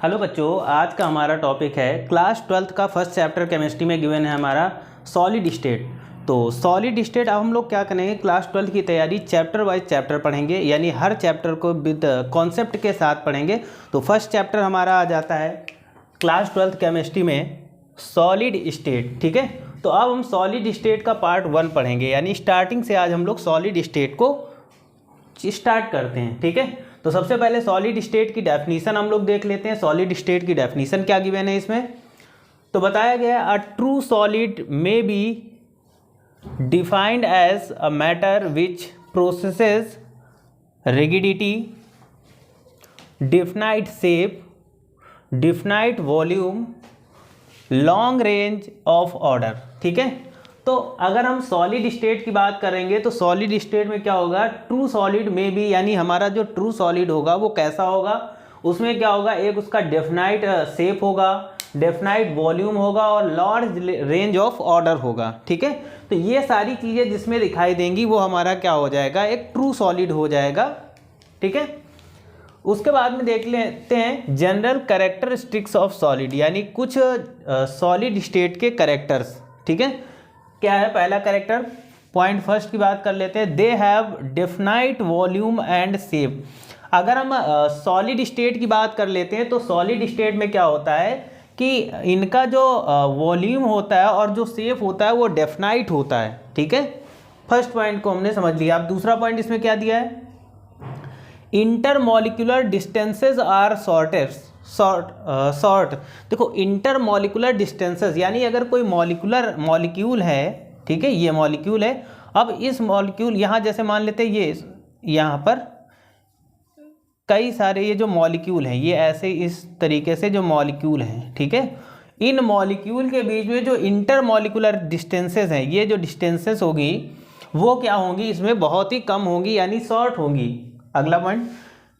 Hello बच्चों, आज का हमारा टॉपिक है क्लास 12th का फर्स्ट चैप्टर केमिस्ट्री में गिवन है हमारा सॉलिड स्टेट। तो सॉलिड स्टेट अब हम लोग क्या करेंगे, क्लास 12th की तैयारी चैप्टर वाइज चैप्टर पढ़ेंगे, यानी हर चैप्टर को विद कॉन्सेप्ट के साथ पढ़ेंगे। तो फर्स्ट चैप्टर हमारा आ जाता है क्लास 12th केमिस्ट्री में सॉलिड स्टेट। ठीक है, तो अब हम सॉलिड स्टेट का पार्ट 1 पढ़ेंगे, यानी स्टार्टिंग से आज हम लोग सॉलिड स्टेट को स्टार्ट करते हैं। ठीक है, तो सबसे पहले सॉलिड स्टेट की डेफिनीशन हम लोग देख लेते हैं। सॉलिड स्टेट की डेफिनीशन क्या गिवन है इसमें, तो बताया गया है a true solid may be defined as a matter which processes rigidity, definite shape, definite volume, long range of order. ठीक है, तो अगर हम सॉलिड स्टेट की बात करेंगे तो सॉलिड स्टेट में क्या होगा, ट्रू सॉलिड में भी, यानी हमारा जो ट्रू सॉलिड होगा वो कैसा होगा, उसमें क्या होगा, एक उसका डेफिनाइट शेप होगा, डेफिनाइट वॉल्यूम होगा और लार्ज रेंज ऑफ ऑर्डर होगा। ठीक है, तो ये सारी चीज़ें जिसमें दिखाई देंगी वो हमारा क्या हो जाएगा, एक ट्रू सॉलिड हो जाएगा। ठीक है, उसके बाद में देख लेते हैं जनरल कैरेक्टरिस्टिक्स ऑफ सॉलिड, यानी कुछ सॉलिड स्टेट के कैरेक्टर्स। ठीक है, क्या है पहला कैरेक्टर, पॉइंट फर्स्ट की बात कर लेते हैं, they have definite volume and shape. अगर हम सॉलिड स्टेट की बात कर लेते हैं तो सॉलिड स्टेट में क्या होता है कि इनका जो वॉल्यूम होता है और जो शेप होता है वो डेफिनाइट होता है। ठीक है, फर्स्ट पॉइंट को हमने समझ लिया। अब दूसरा पॉइंट इसमें क्या दिया है, इंटरमॉलिक्यूलर डिस्टेंसेज आर शॉर्ट। देखो इंटरमॉलिक्यूलर डिस्टेंसेस, यानी अगर कोई मॉलिक्यूल है, ठीक है, ये मॉलिक्यूल है, अब इस मॉलिक्यूल यहाँ जैसे मान लेते हैं ये यहाँ पर कई सारे ये जो मॉलिक्यूल हैं, ये ऐसे इस तरीके से जो मॉलिक्यूल हैं, ठीक है, इन मॉलिक्यूल के बीच में जो इंटरमॉलिक्यूलर डिस्टेंसेस हैं, ये जो डिस्टेंसेस होगी वो क्या होंगी, इसमें बहुत ही कम होंगी, यानी शॉर्ट होंगी। अगला point,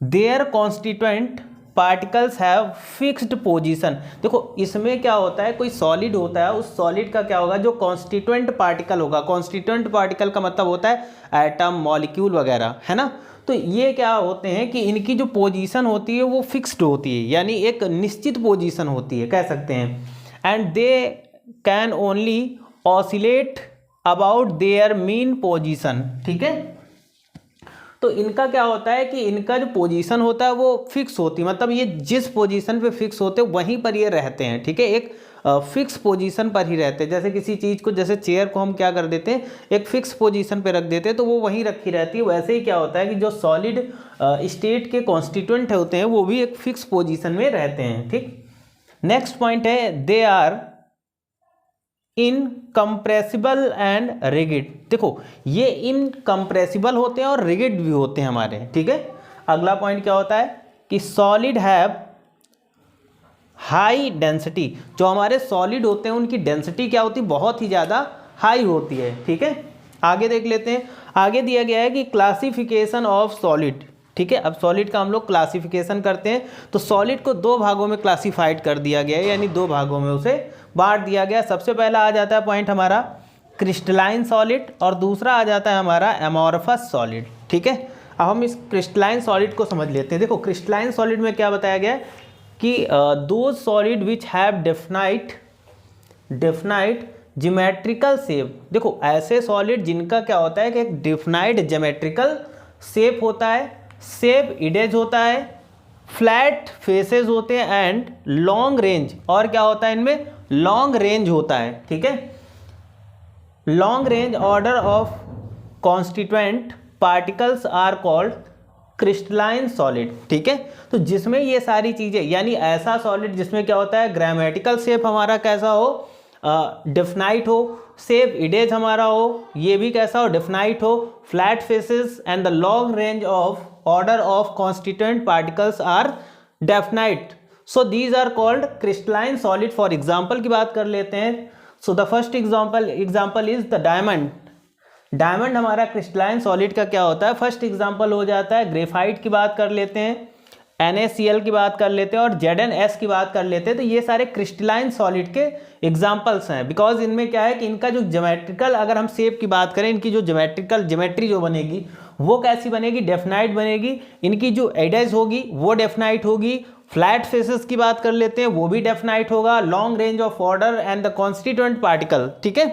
their constituent particles have fixed position. देखो इसमें क्या होता है, कोई सॉलिड होता है, उस सॉलिड का क्या होगा, जो कॉन्स्टिट्यूएंट पार्टिकल होगा, कॉन्स्टिट्यूएंट पार्टिकल का मतलब होता है एटम, मॉलिक्यूल वगैरह, है ना। तो ये क्या होते हैं कि इनकी जो पोजीशन होती है वो फिक्स्ड होती है, यानी एक निश्चित पोजीशन होती है कह सकते हैं। And they can only oscillate about their mean position. ठीक है, तो इनका क्या होता है कि इनका जो पोजीशन होता है वो फिक्स होती है, मतलब ये जिस पोजीशन पे फिक्स होते हैं वहीं पर ये रहते हैं। ठीक है, एक फिक्स पोजीशन पर ही रहते हैं। जैसे किसी चीज़ को, जैसे चेयर को हम क्या कर देते हैं, एक फिक्स पोजीशन पे रख देते हैं तो वो वहीं रखी रहती है। वैसे ही क्या होता है कि जो सॉलिड स्टेट के कॉन्स्टिट्यूएंट होते हैं वो भी एक फिक्स पोजीशन में रहते हैं। ठीक, नेक्स्ट पॉइंट है, they are incompressible and rigid. देखो ये इनकम्प्रेसिबल होते हैं और रिगिड भी होते हैं हमारे। ठीक है, अगला पॉइंट क्या होता है कि सॉलिड हैव हाई डेंसिटी। जो हमारे सॉलिड होते हैं उनकी डेंसिटी क्या होती है, बहुत ही ज़्यादा हाई होती है। ठीक है, आगे देख लेते हैं। आगे दिया गया है कि क्लासिफिकेशन ऑफ सॉलिड। ठीक है, अब सॉलिड का हम लोग क्लासिफिकेशन करते हैं तो सॉलिड को दो भागों में क्लासिफाइड कर दिया गया है, यानी दो भागों में उसे बांट दिया गया। सबसे पहला आ जाता है पॉइंट हमारा क्रिस्टलाइन सॉलिड और दूसरा आ जाता है हमारा एमॉर्फस सॉलिड। ठीक है, अब हम इस क्रिस्टलाइन सॉलिड को समझ लेते हैं। देखो क्रिस्टलाइन सॉलिड में क्या बताया गया है कि दो solid which have definite geometrical shape. देखो ऐसे सॉलिड जिनका क्या होता है कि एक डेफिनाइट ज्योमेट्रिकल शेप होता है, शेप इडेज होता है, फ्लैट फेसेस होते हैं एंड लॉन्ग रेंज, और क्या होता है इनमें, लॉन्ग रेंज होता है। ठीक है, long range order of constituent particles are called crystalline solid. ठीक है, तो जिसमें ये सारी चीज़ें, यानी ऐसा सॉलिड जिसमें क्या होता है, ग्रामेटिकल शेप हमारा कैसा हो, डेफिनाइट हो, शेप इडेज हमारा हो, ये भी कैसा हो, डेफिनाइट हो, flat faces and the long range of order of constituent particles are definite, so these are called crystalline solid. For example की बात कर लेते हैं, so the first example is the diamond. Diamond हमारा क्रिस्टलाइन सॉलिड का क्या होता है, फर्स्ट एग्जाम्पल हो जाता है। ग्रेफाइट की बात कर लेते हैं, NaCl की बात कर लेते हैं और ZnS की बात कर लेते हैं। तो ये सारे क्रिस्टलाइन सॉलिड के एग्जाम्पल्स हैं, बिकॉज इनमें क्या है कि इनका जो ज्योमेट्रिकल, अगर हम शेप की बात करें, इनकी जो ज्योमेट्री जो बनेगी वो कैसी बनेगी, डेफिनाइट बनेगी। इनकी जो एडेज होगी वो डेफिनाइट होगी। फ्लैट फेसेस की बात कर लेते हैं, वो भी डेफिनाइट होगा। Long range of order and the constituent particle, ठीक है,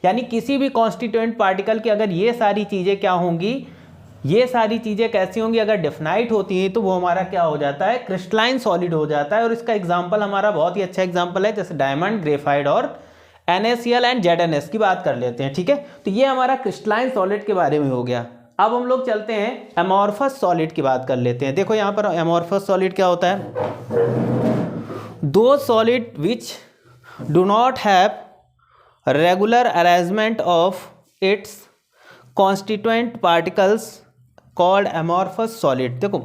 यानी किसी भी कॉन्स्टिट्यूएंट पार्टिकल की अगर ये सारी चीज़ें क्या होंगी, ये सारी चीज़ें कैसी होंगी, अगर डेफिनाइट होती हैं तो वो हमारा क्या हो जाता है, क्रिस्टलाइन सॉलिड हो जाता है। और इसका एग्जांपल हमारा बहुत ही अच्छा एग्जांपल है, जैसे डायमंड, ग्रेफाइट और NaCl एंड ZnS की बात कर लेते हैं, ठीक है। तो ये हमारा क्रिस्टलाइन सॉलिड के बारे में हो गया। अब हम लोग चलते हैं एमॉर्फस सॉलिड की बात कर लेते हैं। देखो यहाँ पर एमॉर्फस सॉलिड क्या होता है, दो solid which do not have regular arrangement of its constituent particles called amorphous solid. देखो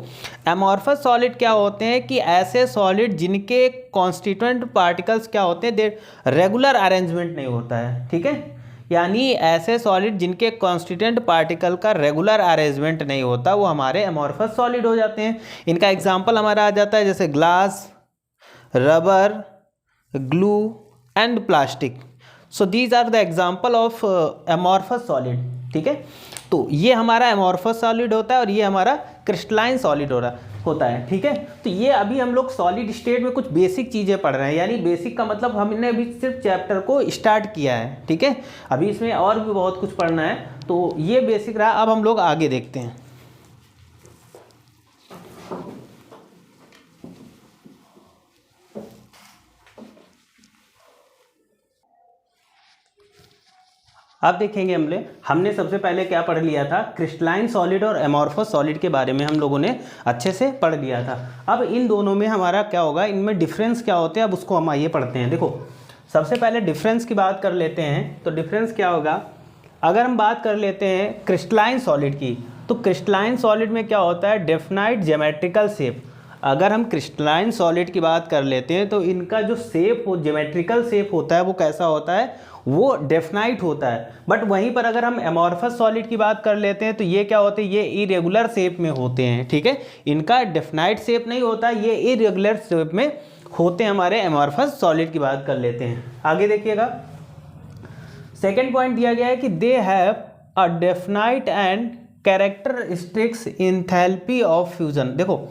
एमॉर्फस सॉलिड क्या होते हैं कि ऐसे सॉलिड जिनके कॉन्स्टिट्यूएंट पार्टिकल्स क्या होते हैं, देर रेगुलर अरेंजमेंट नहीं होता है, ठीक है, यानी ऐसे सॉलिड जिनके कॉन्स्टिट्यूएंट पार्टिकल का रेगुलर अरेंजमेंट नहीं होता वो हमारे एमॉर्फस सॉलिड हो जाते हैं। इनका एग्जांपल हमारा आ जाता है जैसे glass, rubber, glue and plastic. So these are the example of amorphous solid, ठीक है। तो ये हमारा एमॉर्फस सॉलिड होता है और ये हमारा क्रिस्टलाइन सॉलिड होता है, ठीक है। तो ये अभी हम लोग सॉलिड स्टेट में कुछ बेसिक चीज़ें पढ़ रहे हैं, यानी बेसिक का मतलब हमने अभी सिर्फ चैप्टर को स्टार्ट किया है, ठीक है, अभी इसमें और भी बहुत कुछ पढ़ना है। तो ये बेसिक रहा, अब हम लोग आगे देखते हैं। अब देखेंगे हमने सबसे पहले क्या पढ़ लिया था, क्रिस्टलाइन सॉलिड और एमॉर्फस सॉलिड के बारे में हम लोगों ने अच्छे से पढ़ लिया था। अब इन दोनों में हमारा क्या होगा, इनमें डिफरेंस क्या होते हैं, अब उसको हम आइए पढ़ते हैं। देखो सबसे पहले डिफरेंस की बात कर लेते हैं। तो डिफरेंस क्या होगा, अगर हम बात कर लेते हैं क्रिस्टलाइन सॉलिड की, तो क्रिस्टलाइन सॉलिड में क्या होता है, डेफिनाइट ज्योमेट्रिकल शेप। अगर हम क्रिस्टलाइन सॉलिड की बात कर लेते हैं तो इनका जो शेप हो, ज्योमेट्रिकल शेप होता है, वो कैसा होता है, वो डेफिनाइट होता है। बट वहीं पर अगर हम एमॉर्फस सॉलिड की बात कर लेते हैं तो ये क्या होते हैं, ये इरेगुलर शेप में होते हैं, ठीक है, इनका डेफिनाइट शेप नहीं होता, ये इरेगुलर शेप में होते हैं। हमारे एमॉर्फस सॉलिड की बात कर लेते हैं, आगे देखिएगा। सेकेंड पॉइंट दिया गया है कि they have a definite and characteristics enthalpy of fusion. देखो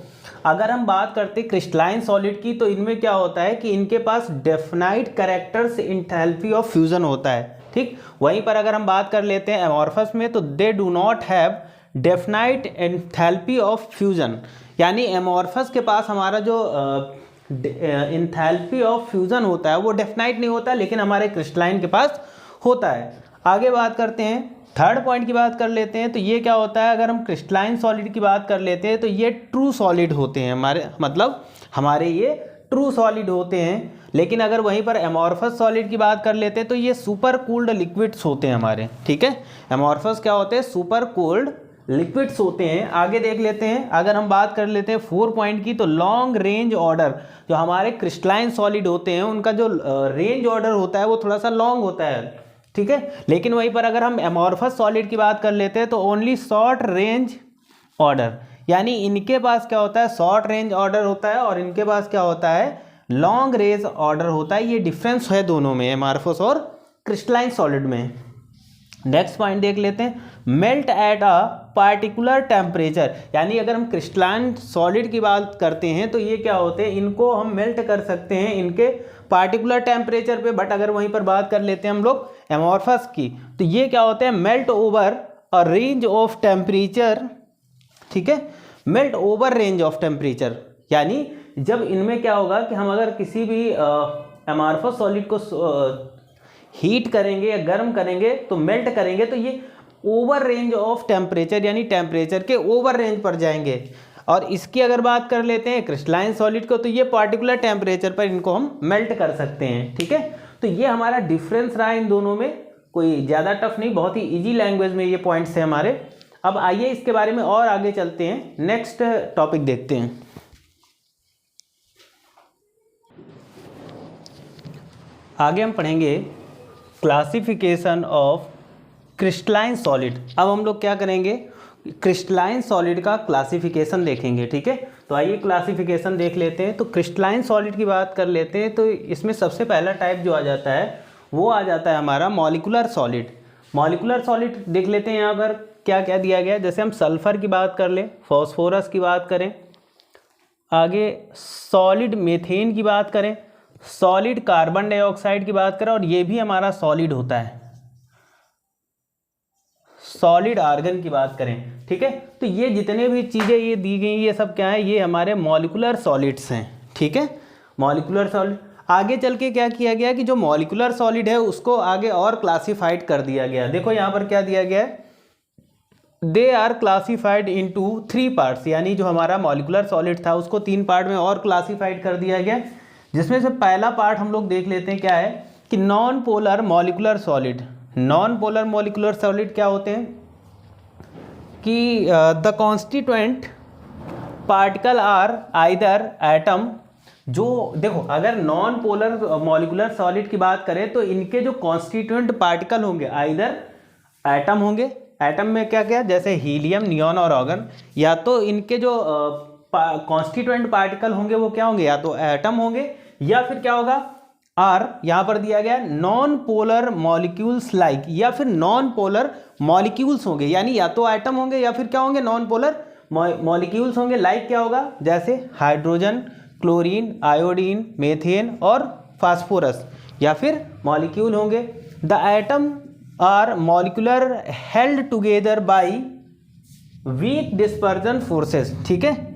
अगर हम बात करते हैं क्रिस्टलाइन सॉलिड की, तो इनमें क्या होता है कि इनके पास definite characters enthalpy of fusion होता है, ठीक। वहीं पर अगर हम बात कर लेते हैं एमॉर्फस में, तो they do not have definite enthalpy of fusion, यानी एमॉर्फस के पास हमारा जो एंथैल्पी ऑफ फ्यूजन होता है वो डेफिनाइट नहीं होता, लेकिन हमारे क्रिस्टलाइन के पास होता है। आगे बात करते हैं, थर्ड पॉइंट की बात कर लेते हैं। तो ये क्या होता है, अगर हम क्रिस्टलाइन सॉलिड की बात कर लेते हैं तो ये ट्रू सॉलिड होते हैं हमारे, मतलब हमारे ये ट्रू सॉलिड होते हैं। लेकिन अगर वहीं पर एमॉर्फस सॉलिड की बात कर लेते हैं तो ये सुपर कूल्ड लिक्विड्स होते हैं हमारे, ठीक है। एमॉर्फस क्या होते हैं, सुपर कूल्ड लिक्विड्स होते हैं। आगे देख लेते हैं, अगर हम बात कर लेते हैं 4 पॉइंट की, तो लॉन्ग रेंज ऑर्डर, जो हमारे क्रिस्टलाइन सॉलिड होते हैं उनका जो रेंज ऑर्डर होता है वो थोड़ा सा लॉन्ग होता है, ठीक है। लेकिन वहीं पर अगर हम एमॉर्फस सॉलिड की बात कर लेते हैं तो ओनली शॉर्ट रेंज ऑर्डर, यानी इनके पास क्या होता है, शॉर्ट रेंज ऑर्डर होता है और इनके पास क्या होता है, लॉन्ग रेंज ऑर्डर होता है। ये डिफरेंस है दोनों में, एमॉर्फस और क्रिस्टलाइन सॉलिड में। नेक्स्ट पॉइंट देख लेते हैं, melt at a particular temperature, यानी अगर हम क्रिस्टलाइन सॉलिड की बात करते हैं तो ये क्या होते हैं, इनको हम मेल्ट कर सकते हैं इनके पार्टिकुलर टेम्परेचर पे। बट अगर वहीं पर बात कर लेते हैं हम लोग एमॉर्फस की, तो ये क्या होते हैं, melt over a range of temperature, ठीक है, melt over range of temperature, यानी जब इनमें क्या होगा कि हम अगर किसी भी एमॉर्फस सॉलिड को हीट करेंगे या गर्म करेंगे तो मेल्ट करेंगे, तो ये ओवर रेंज ऑफ टेम्परेचर, यानी टेम्परेचर के ओवर रेंज पर जाएंगे। और इसकी अगर बात कर लेते हैं क्रिस्टलाइन सॉलिड को, तो ये पार्टिकुलर टेम्परेचर पर इनको हम मेल्ट कर सकते हैं, ठीक है। तो ये हमारा डिफरेंस रहा इन दोनों में, कोई ज़्यादा टफ नहीं, बहुत ही इजी लैंग्वेज में ये पॉइंट्स हैं हमारे। अब आइए इसके बारे में और आगे चलते हैं, नेक्स्ट टॉपिक देखते हैं। आगे हम पढ़ेंगे क्लासिफिकेशन ऑफ क्रिस्टलाइन सॉलिड। अब हम लोग क्या करेंगे, क्रिस्टलाइन सॉलिड का क्लासिफिकेशन देखेंगे, ठीक है। तो आइए क्लासिफिकेशन देख लेते हैं। तो क्रिस्टलाइन सॉलिड की बात कर लेते हैं, तो इसमें सबसे पहला टाइप जो आ जाता है वो आ जाता है हमारा मॉलिक्यूलर सॉलिड। मॉलिकुलर सॉलिड देख लेते हैं यहाँ पर क्या क्या दिया गया है। जैसे हम सल्फर की बात कर लें, फॉस्फोरस की बात करें, आगे सॉलिड मीथेन की बात करें, सॉलिड कार्बन डाइऑक्साइड की बात करें, और ये भी हमारा सॉलिड होता है, सॉलिड आर्गन की बात करें, ठीक है। तो ये जितने भी चीज़ें ये दी गई ये सब क्या है, ये हमारे मॉलिकुलर सॉलिड्स हैं, ठीक है, मॉलिकुलर सॉलिड। आगे चल के क्या किया गया कि जो मॉलिकुलर सॉलिड है उसको आगे और क्लासिफाइड कर दिया गया। देखो यहाँ पर क्या दिया गया है, they are classified into 3 parts, यानी जो हमारा मॉलिकुलर सॉलिड था उसको 3 पार्ट में और क्लासिफाइड कर दिया गया, जिसमें से पहला पार्ट हम लोग देख लेते हैं क्या है कि non polar molecular solid. Non polar molecular solid क्या होते हैं कि the constituent particle are either atom, जो देखो अगर नॉन पोलर मॉलिकुलर सॉलिड की बात करें तो इनके जो कॉन्स्टिट्यूएंट पार्टिकल होंगे आइदर एटम होंगे, एटम में क्या क्या जैसे हीलियम, नियॉन और ऑर्गन, या तो इनके जो कॉन्स्टिट्यूएंट पार्टिकल होंगे वो क्या होंगे, या तो एटम होंगे या फिर क्या होगा आर, यहाँ पर दिया गया नॉन पोलर मॉलिक्यूल्स लाइक, या फिर नॉन पोलर मॉलिक्यूल्स होंगे, यानी या तो एटम होंगे या फिर क्या होंगे नॉन पोलर मॉलिक्यूल्स होंगे। लाइक क्या होगा, जैसे हाइड्रोजन, क्लोरीन, आयोडीन, मीथेन और फास्फोरस, या फिर मॉलिक्यूल होंगे। The atom are molecular held together by weak dispersion forces, ठीक है,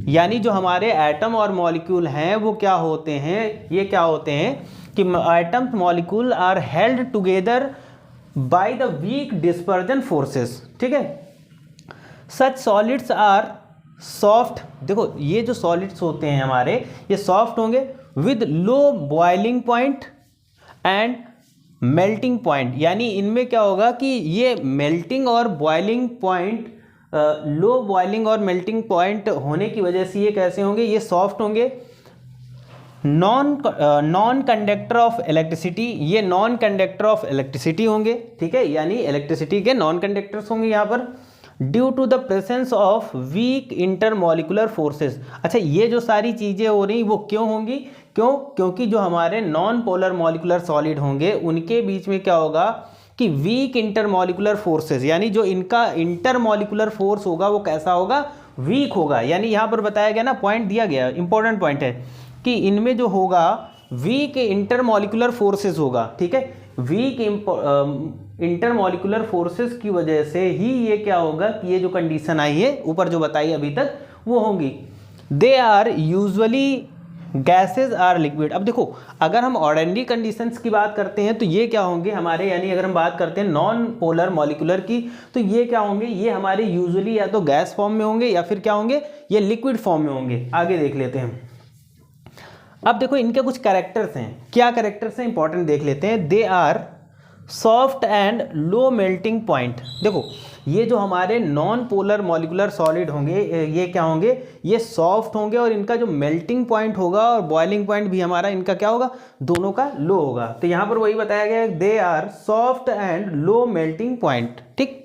यानी जो हमारे एटम और मॉलिक्यूल हैं वो क्या होते हैं, ये क्या होते हैं कि atom molecule are held together by the weak dispersion forces, ठीक है। सच सॉलिड्स आर सॉफ्ट, देखो ये जो सॉलिड्स होते हैं हमारे ये सॉफ्ट होंगे with low boiling point and melting point, यानी इनमें क्या होगा कि ये मेल्टिंग और बॉइलिंग पॉइंट, लो बॉइलिंग और मेल्टिंग पॉइंट होने की वजह से ये कैसे होंगे, ये सॉफ्ट होंगे। नॉन कंडक्टर ऑफ इलेक्ट्रिसिटी, ये नॉन कंडक्टर ऑफ इलेक्ट्रिसिटी होंगे, ठीक है, यानी इलेक्ट्रिसिटी के नॉन कंडक्टर्स होंगे यहाँ पर। Due to the presence of weak intermolecular forces, अच्छा ये जो सारी चीज़ें हो रही वो क्यों होंगी, क्योंकि जो हमारे नॉन पोलर मॉलिकुलर सॉलिड होंगे उनके बीच में क्या होगा कि वीक इंटरमॉलिकुलर फोर्सेस, यानी जो इनका इंटरमॉलिकुलर फोर्स होगा वो कैसा होगा, वीक होगा। यानी यहाँ पर बताया गया ना, पॉइंट दिया गया, इंपॉर्टेंट पॉइंट है कि इनमें जो होगा वीक इंटरमॉलिकुलर फोर्सेस होगा, ठीक है, वीक इंटरमॉलिकुलर फोर्सेस की वजह से ही ये क्या होगा कि ये जो कंडीशन आई है ऊपर जो बताई अभी तक वो होंगी। They are usually gases are liquid. अब देखो अगर हम ऑर्डिनरी कंडीशंस की बात करते हैं तो ये क्या होंगे हमारे, यानी अगर हम बात करते हैं नॉन पोलर मॉलिकुलर की तो ये क्या होंगे, ये हमारे यूजुअली या तो गैस फॉर्म में होंगे या फिर क्या होंगे, ये लिक्विड फॉर्म में होंगे। आगे देख लेते हैं। अब देखो इनके कुछ कैरेक्टर्स हैं, क्या कैरेक्टर्स हैं इंपॉर्टेंट देख लेते हैं। They are soft and low melting point. देखो ये जो हमारे नॉन पोलर मॉलिकुलर सॉलिड होंगे ये क्या होंगे, ये सॉफ्ट होंगे और इनका जो मेल्टिंग पॉइंट होगा और बॉइलिंग पॉइंट भी हमारा इनका क्या होगा, दोनों का लो होगा। तो यहाँ पर वही बताया गया है, they are soft and low melting point, ठीक।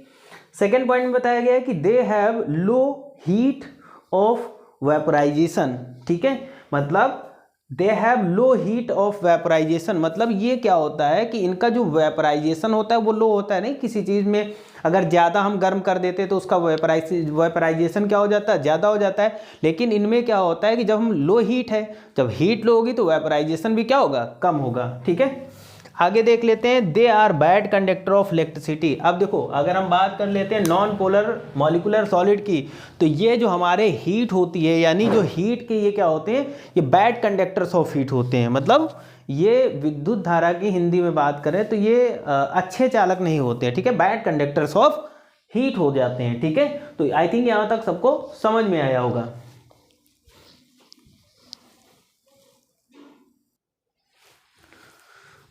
सेकेंड पॉइंट में बताया गया है कि they have low heat of vaporization, ठीक है, मतलब they have low heat of vaporization, मतलब ये क्या होता है कि इनका जो वेपराइजेशन होता है वो लो होता है। नहीं किसी चीज़ में अगर ज़्यादा हम गर्म कर देते तो उसका वेपराइजेशन क्या हो जाता है, ज़्यादा हो जाता है, लेकिन इनमें क्या होता है कि जब हम लो हीट है, जब हीट लो होगी तो वेपराइजेशन भी क्या होगा, कम होगा, ठीक है। आगे देख लेते हैं, they are bad conductor of electricity. अब देखो अगर हम बात कर लेते हैं नॉन पोलर मॉलिकुलर सॉलिड की तो ये जो हमारे हीट होती है, यानी जो हीट के ये क्या होते हैं, ये बैड कंडक्टर्स ऑफ हीट होते हैं, मतलब ये विद्युत धारा की हिंदी में बात करें तो ये अच्छे चालक नहीं होते हैं, ठीक है, बैड कंडक्टर्स ऑफ हीट हो जाते हैं, ठीक है। तो आई थिंक यहाँ तक सबको समझ में आया होगा।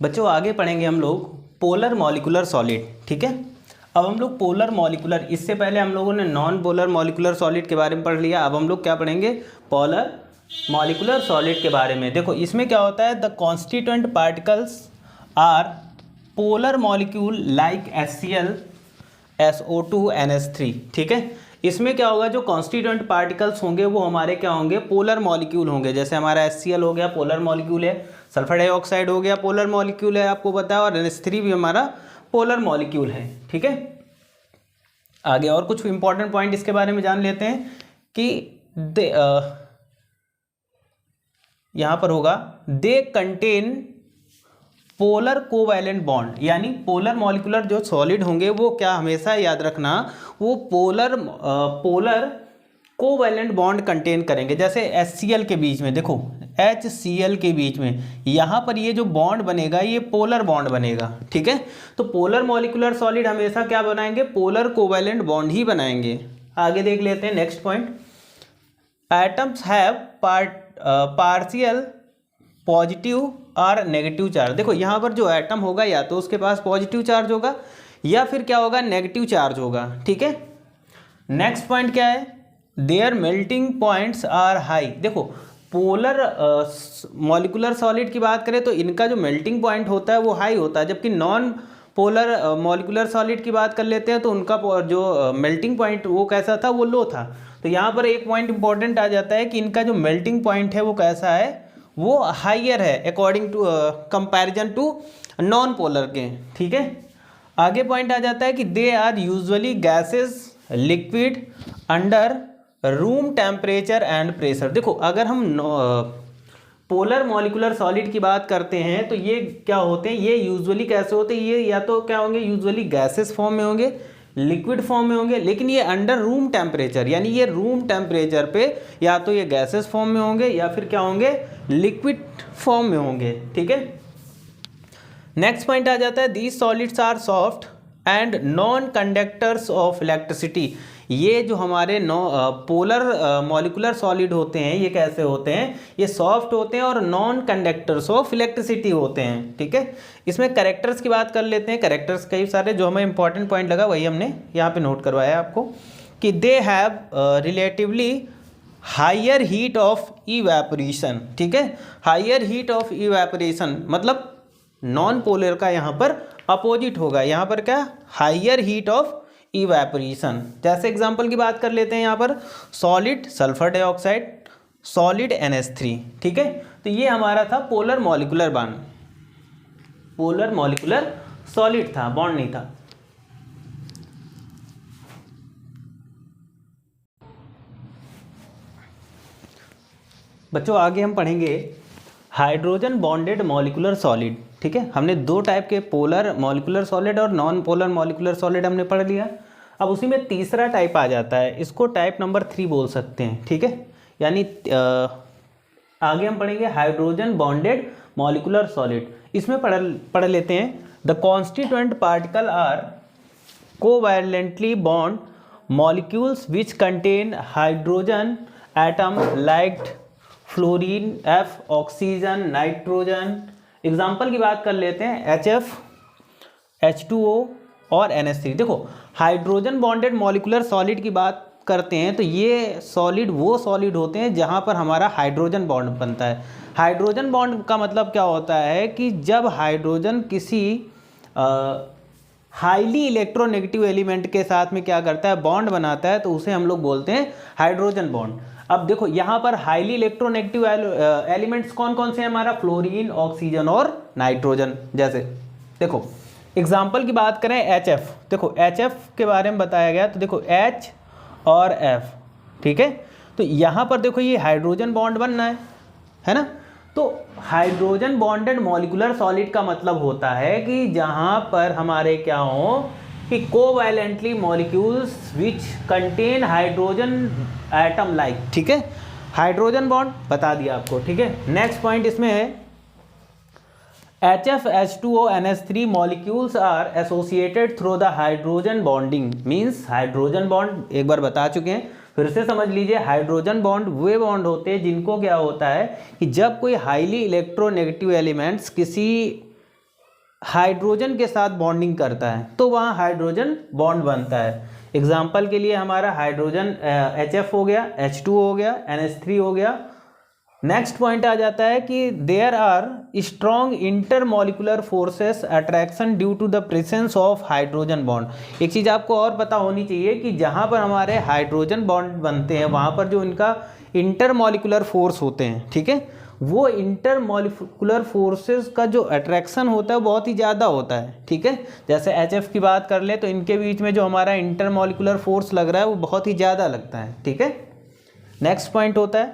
बच्चों आगे पढ़ेंगे हम लोग पोलर मॉलिकुलर सॉलिड, ठीक है। अब हम लोग पोलर मॉलिकुलर, इससे पहले हम लोगों ने नॉन पोलर मॉलिकुलर सॉलिड के बारे में पढ़ लिया, अब हम लोग क्या पढ़ेंगे, पोलर मॉलिकुलर सॉलिड के बारे में। देखो इसमें क्या होता है, the constituent particles are polar molecule like HCl, SO2, NH3, ठीक है। इसमें क्या होगा, जो कॉन्स्टिट्यूएंट पार्टिकल्स होंगे वो हमारे क्या होंगे, पोलर मॉलिक्यूल होंगे। जैसे हमारा HCl हो गया पोलर मॉलिक्यूल है, सल्फर डाइऑक्साइड हो गया पोलर मॉलिक्यूल है आपको पता है, और NH3 भी हमारा पोलर मॉलिक्यूल है। ठीक है, आगे और कुछ इंपॉर्टेंट पॉइंट इसके बारे में जान लेते हैं कि यहां पर होगा they contain polar covalent bond, यानी पोलर मॉलिक्यूलर जो सॉलिड होंगे वो क्या, हमेशा याद रखना, वो पोलर कोवैलेंट बॉन्ड कंटेन करेंगे। जैसे HCl के बीच में देखो, HCl के बीच में यहाँ पर ये जो बॉन्ड बनेगा ये पोलर बॉन्ड बनेगा। ठीक है, तो पोलर मॉलिक्यूलर सॉलिड हमेशा क्या बनाएंगे, पोलर कोवैलेंट बॉन्ड ही बनाएंगे। आगे देख लेते हैं next point, atoms have partial positive और नेगेटिव चार्ज। देखो यहाँ पर जो एटम होगा या तो उसके पास पॉजिटिव चार्ज होगा या फिर क्या होगा, नेगेटिव चार्ज होगा। ठीक है, नेक्स्ट पॉइंट क्या है, their melting points are high. देखो पोलर मॉलिक्यूलर सॉलिड की बात करें तो इनका जो मेल्टिंग पॉइंट होता है वो हाई होता है, जबकि नॉन पोलर मॉलिक्यूलर सॉलिड की बात कर लेते हैं तो उनका जो मेल्टिंग पॉइंट वो कैसा था, वो लो था। तो यहाँ पर एक पॉइंट इंपॉर्टेंट आ जाता है कि इनका जो मेल्टिंग पॉइंट है वो कैसा है, वो हाइयर है according to comparison to non polar के। ठीक है, आगे पॉइंट आ जाता है कि they are usually gases liquid under room temperature and pressure. देखो अगर हम पोलर मॉलिक्यूलर सॉलिड की बात करते हैं तो ये क्या होते हैं, ये यूजुअली कैसे होते हैं, ये या तो क्या होंगे, यूजुअली गैसेस फॉर्म में होंगे, लिक्विड फॉर्म में होंगे, लेकिन ये अंडर रूम टेम्परेचर, यानी ये रूम टेम्परेचर पे या तो ये गैसेस फॉर्म में होंगे या फिर क्या होंगे, लिक्विड फॉर्म में होंगे। ठीक है, नेक्स्ट पॉइंट आ जाता है these solids are soft and non conductors of electricity. ये जो हमारे पोलर मॉलिक्यूलर सॉलिड होते हैं ये कैसे होते हैं, ये सॉफ्ट होते हैं और नॉन कंडक्टर्स ऑफ इलेक्ट्रिसिटी होते हैं। ठीक है, इसमें कैरेक्टर्स की बात कर लेते हैं। कैरेक्टर्स कई सारे जो हमें इंपॉर्टेंट पॉइंट लगा वही हमने यहाँ पे नोट करवाया आपको कि they have relatively higher heat of evaporation. ठीक है, हायर हीट ऑफ इवेपोरेशन मतलब नॉन पोलर का यहाँ पर अपोजिट होगा, यहाँ पर क्या, हायर हीट ऑफ इवेपोरेशन। जैसे एग्जांपल की बात कर लेते हैं यहाँ पर solid sulphur dioxide, solid NH3। ठीक है, तो ये हमारा था polar molecular bond, polar molecular solid था, बॉन्ड नहीं था। बच्चों आगे हम पढ़ेंगे हाइड्रोजन बॉन्डेड मॉलिक्यूलर सॉलिड। ठीक है, हमने दो टाइप के पोलर मॉलिक्यूलर सॉलिड और नॉन पोलर मॉलिक्यूलर सॉलिड हमने पढ़ लिया। अब उसी में तीसरा टाइप आ जाता है, इसको टाइप नंबर 3 बोल सकते हैं। ठीक है, यानी आगे हम पढ़ेंगे हाइड्रोजन बॉन्डेड मॉलिक्यूलर सॉलिड। इसमें पढ़ लेते हैं the constituent particle are covalently bond molecules which contain hydrogen atom like fluorine, F, oxygen, nitrogen. Example की बात कर लेते हैं HF, H2O और NH3। देखो हाइड्रोजन बॉन्डेड मॉलिक्यूलर सॉलिड की बात करते हैं तो ये सॉलिड वो सॉलिड होते हैं जहाँ पर हमारा हाइड्रोजन बॉन्ड बनता है। हाइड्रोजन बॉन्ड का मतलब क्या होता है कि जब हाइड्रोजन किसी हाईली इलेक्ट्रोनेगेटिव एलिमेंट के साथ में क्या करता है, बॉन्ड बनाता है, तो उसे हम लोग बोलते हैं हाइड्रोजन बॉन्ड। अब देखो यहाँ पर हाईली इलेक्ट्रोनेगेटिव एलिमेंट्स कौन कौन से हैं, हमारा फ्लोरीन, ऑक्सीजन और नाइट्रोजन। जैसे देखो एग्जाम्पल की बात करें HF, देखो HF के बारे में बताया गया, तो देखो H और F। ठीक है, तो यहाँ पर देखो ये हाइड्रोजन बॉन्ड बनना है ना। तो हाइड्रोजन बॉन्डेड मॉलिक्यूलर सॉलिड का मतलब होता है कि जहाँ पर हमारे क्या हो कि covalently molecules which contain hydrogen atom like. ठीक है, हाइड्रोजन बॉन्ड बता दिया आपको। ठीक है, नेक्स्ट पॉइंट इसमें है HF, H2O, NH3 molecules are associated through the hydrogen bonding means hydrogen bond एक बार बता चुके हैं, फिर से समझ लीजिए। हाइड्रोजन बॉन्ड वे बॉन्ड होते हैं जिनको क्या होता है कि जब कोई हाईली इलेक्ट्रोनेगेटिव एलिमेंट्स किसी हाइड्रोजन के साथ बॉन्डिंग करता है तो वहाँ हाइड्रोजन बॉन्ड बनता है। एग्जाम्पल के लिए हमारा हाइड्रोजन HF हो गया, H2O हो गया, NH3 हो गया। नेक्स्ट पॉइंट आ जाता है कि there are strong intermolecular forces attraction due to the presence of hydrogen bond. एक चीज़ आपको और पता होनी चाहिए कि जहाँ पर हमारे हाइड्रोजन बॉन्ड बनते हैं वहाँ पर जो इनका इंटरमॉलिक्यूलर फोर्स होते हैं, ठीक है, वो इंटरमॉलिक्यूलर फोर्सेस का जो अट्रैक्शन होता है बहुत ही ज़्यादा होता है, ठीक है। जैसे HF की बात कर ले तो इनके बीच में जो हमारा इंटरमॉलिक्यूलर फोर्स लग रहा है वो बहुत ही ज़्यादा लगता है, ठीक है। नेक्स्ट पॉइंट होता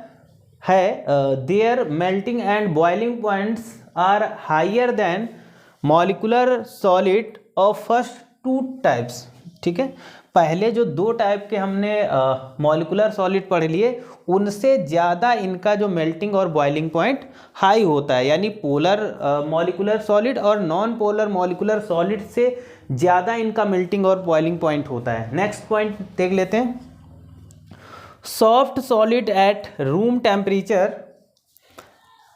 है their melting and boiling points are higher than molecular solid of first 2 types, ठीक है। पहले जो 2 टाइप के हमने मॉलिक्यूलर सॉलिड पढ़ लिए उनसे ज़्यादा इनका जो मेल्टिंग और बॉइलिंग पॉइंट हाई होता है, यानी पोलर मॉलिक्यूलर सॉलिड और नॉन पोलर मॉलिक्यूलर सॉलिड से ज़्यादा इनका मेल्टिंग और बॉइलिंग पॉइंट होता है। नेक्स्ट पॉइंट देख लेते हैं, soft solid at room temperature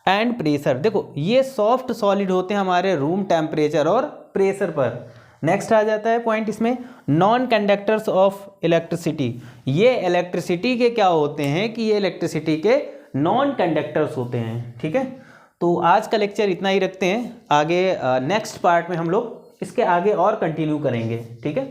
and pressure. देखो ये सॉफ्ट सॉलिड होते हैं हमारे रूम टेम्परेचर और प्रेशर पर। नेक्स्ट आ जाता है पॉइंट इसमें, नॉन कंडक्टर्स ऑफ इलेक्ट्रिसिटी। ये इलेक्ट्रिसिटी के क्या होते हैं कि ये इलेक्ट्रिसिटी के नॉन कंडक्टर्स होते हैं, ठीक है। तो आज का लेक्चर इतना ही रखते हैं, आगे नेक्स्ट पार्ट में हम लोग इसके आगे और कंटिन्यू करेंगे, ठीक है।